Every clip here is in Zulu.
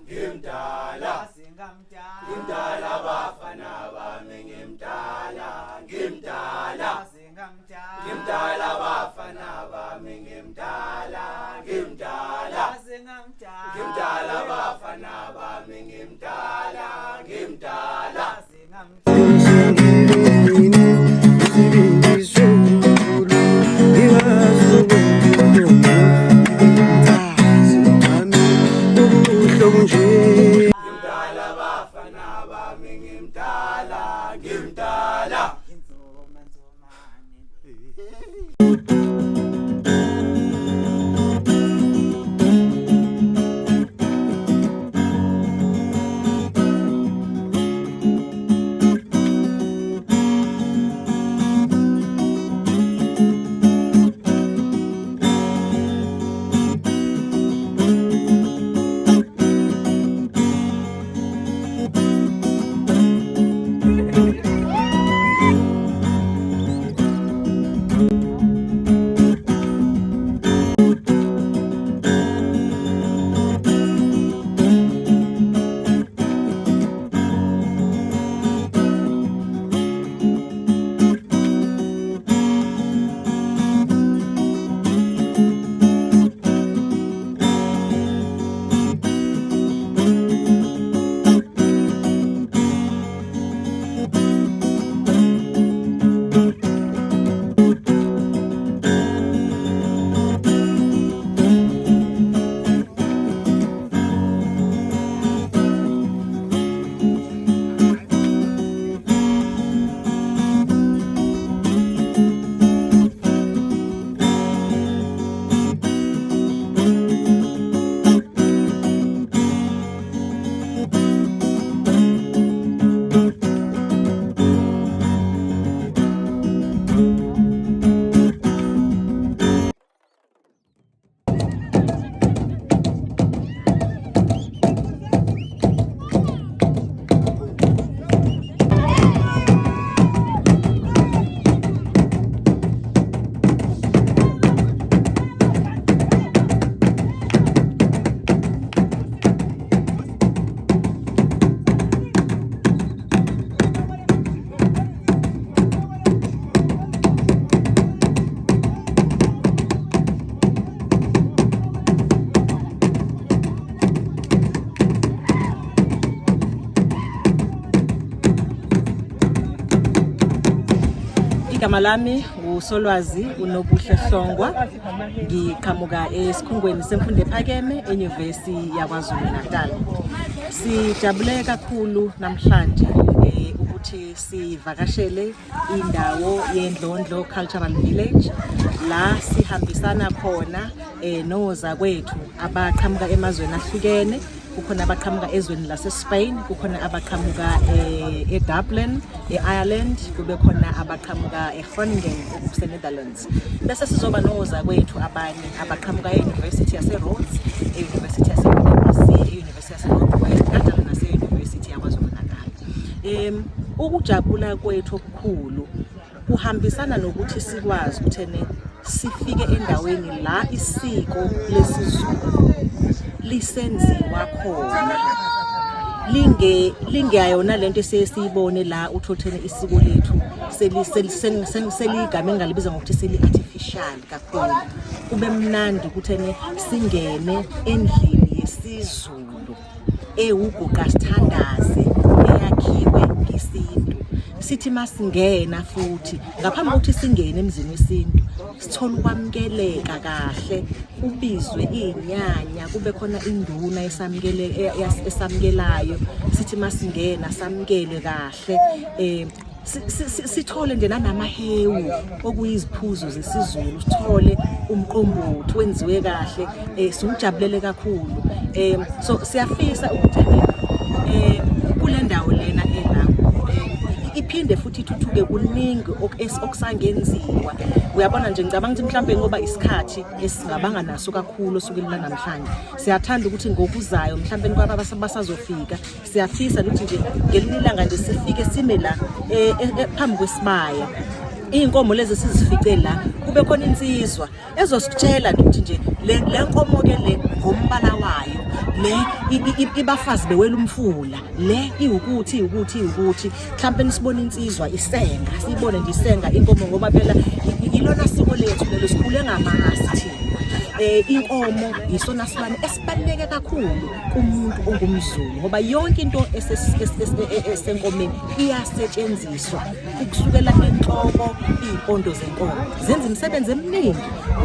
ngimdala ngimdala bafana bami ngimdala ngimdala ngimdala bafana bami ngimdala ngimdala ngimdala bafana bami ngimdala ngimdala ngimdala bafana bami ngimdala ngimdala Igama lami uSolwazi uNobuhle Hlongwa ngiqhamuka esikhungweni semfundo ephakeme eNyuvesi yaKwaZulu Natal. Sijabule kakhulu namhlanje ukuthi sivakashele indawo yeNdlondlo Cultural Village la sihambisana khona noza kwethu abaqhamuka emazweni ahlukene. Kukhona abaqhamuka ezweni laseSpain, kukhona abaqhamuka eDublin, eIreland, kube khona abaqhamuka eGroningen eNetherlands. Bese sizoba noza kwethu abanye abaqhamuka e-University yaseRhodes, e-University yaseNyuvesi, e-University yaseNorthwest, kanjalo nase-University yaKwaZulu Natal. Ukujabula kwethu okukhulu kuhambisana nokuthi sikwazi ukuthi sifike endaweni la isiko lesizulu lisenziwa khona lingeyona lento esiyibone la uthothene isiko lethu seligama engalibiza ngokuthi seli-artificial kakhulu. Kube mnandi ukuthi singene endlini yesizulu ewuguqa sithandaze eyakhiwe ngesintu. Sithi masingena futhi ngaphambi kokuthi singene emzini wesintu sithola ukwamukeleka kahle, ubizwe inyanya, kube khona induna esamukelayo. Sithi masingena samukele kahle, sithole nje nanamahewu okuyiziphuzo zesizulu, sithole umqombothi wenziwe kahle, sijabulele kakhulu. So siyafisa ukuthi kule ndawo lena iphinde futhi ithuthuke kuningi okusangenziwa. Uyabona nje ngicabanga ukuthi mhlambe ngoba isikhathi esingabanga naso kakhulu sukela namhlanje, siyathanda ukuthi ngokuzayo mhlambe kwaba basazofika, siyafisa ukuthi nje ngelinye ilanga nje sifike sime la phambi kwesibaya, inkomo lezi sizifice la, kube khona insizwa ezositshela ukuthi nje le nkomo ke le ngombala wayo le ibafazi bewela umfula le iwukuthi mhlawumbe nisibona insizwa isenga siyibone nje isenga inkomo ngoba phela ilona siko lethu lelo sikhule ngamasi thina inkomo isona silwane esibaluleke kakhulu kumuntu ongumZulu ngoba yonke into esenkomeni iyasetshenziswa ukusukela enhloko izimpondo zenkomo zenza imisebenzi eminingi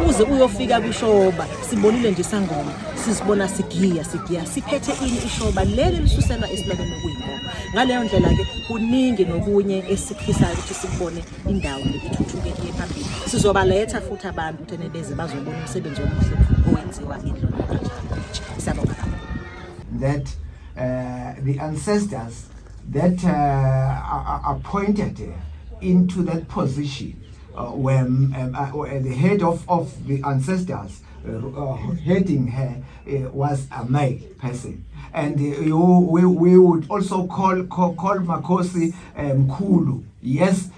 uze uyofika kwishoba sibonile nje isangoma sizibona sigiya siphethe ini ishoba leli lisuselwa esilabeni kuyinkomo ngaleyo ndlela ke kuningi nokunye esikhisayo ukuthi sikubone indawo lethuthukeke phambili sizobaletha futhi abantu ukuthi beze bazobona umsebenzi omuhle owenziwa endlini siyabonga that the ancestors that are appointed into that position when the head of the ancestors heading her was a male person, and we would also call Makosi Mkulu. Yes,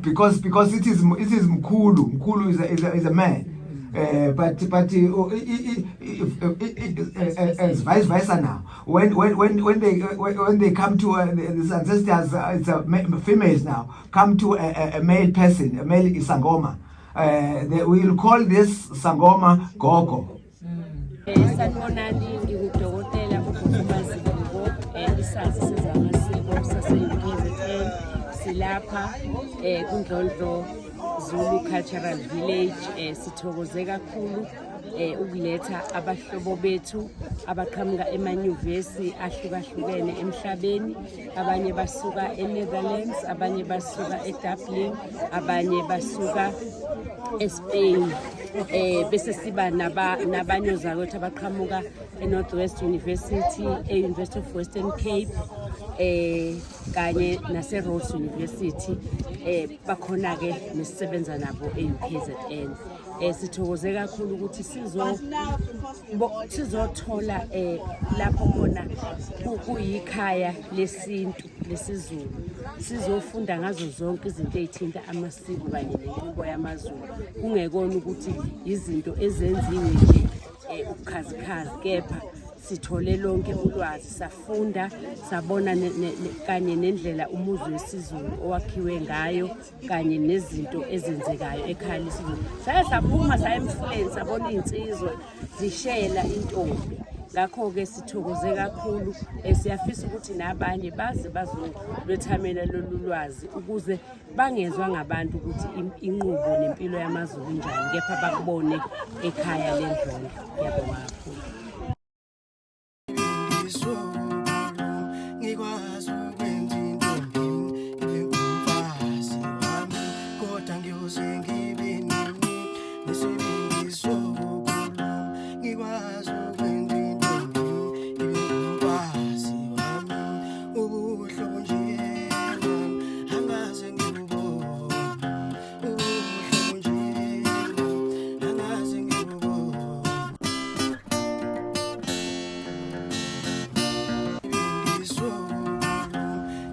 because it is Mkulu. Mkulu is a man. But as vice versa now, when they come to these ancestors, it's females now come to a male person, a male Sangoma. We will call this Sangoma Gogo. Sanibonani ngikudokotela uBukhumaziko isazi sezamasiko sase-KZN silapha kuNdlondlo Zulu Cultural Village sithokoze kakhulu ukuletha abahlobo bethu abaqhamuka emanyuvesi ahlukahlukene emhlabeni abanye basuka eNetherlands abanye basuka eDublin abanye basuka eSpain bese siba nabanye zakwethu abaqhamuka eNorthwest University eUniversity of Western Cape kanye naseRhodes University bakhona ke nesisebenza nabo eUKZN sithokoze kakhulu ukuthi sizothola lapho khona kuyikhaya lesintu lesizulu sizofunda ngazo zonke izinto ezithinta amasiko kanye nenkqubo yamaZulu kungekona ukuthi izinto ezenziwe nje ukukhazikhazi kepha sithole lonke ulwazi safunda sabona kanye nendlela umuzi wesizulu owakhiwe ngayo kanye nezinto ezenzekayo ekhaya lesizulu saphuma emfuleni sabona insizwa zishela intombi ngakho ke sithokoze kakhulu siyafisa ukuthi nabanye baze bazolwethamela lolu lwazi ukuze bangezwa ngabantu ukuthi inqubo nempilo yamaZulu njani kepha bakubone ekhaya lendlolo yabonga kakhulu ngikwazi ukwenza intombi ibe ngumfazi wami kodwa ngiyoze ngibe nini nesibingiso ngikwazi ukwenza intombi ibe ngumfazi wami ubuhlobo nje angaze ngibubone ubuhlobo nje angaze ngibubone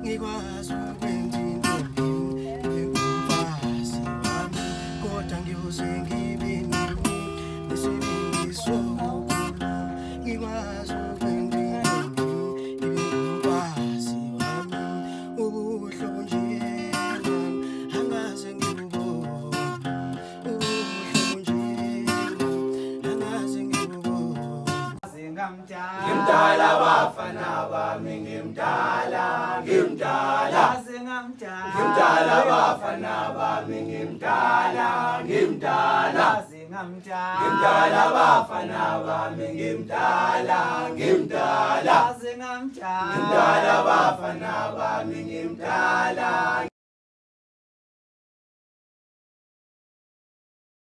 ngikwazi ukwenza intombi ibe ngumfazi wami kodwa ngiyoze ngibe nini nesibingiso ngikwazi ukwenza intombi ibe ngumfazi wami ubuhlobo nje angaze ngibubone ubuhlobo nje angaze ngibubone ngimdala bafana bami ngimdala bafana bami ngimdala bafana bami ngimdala bafana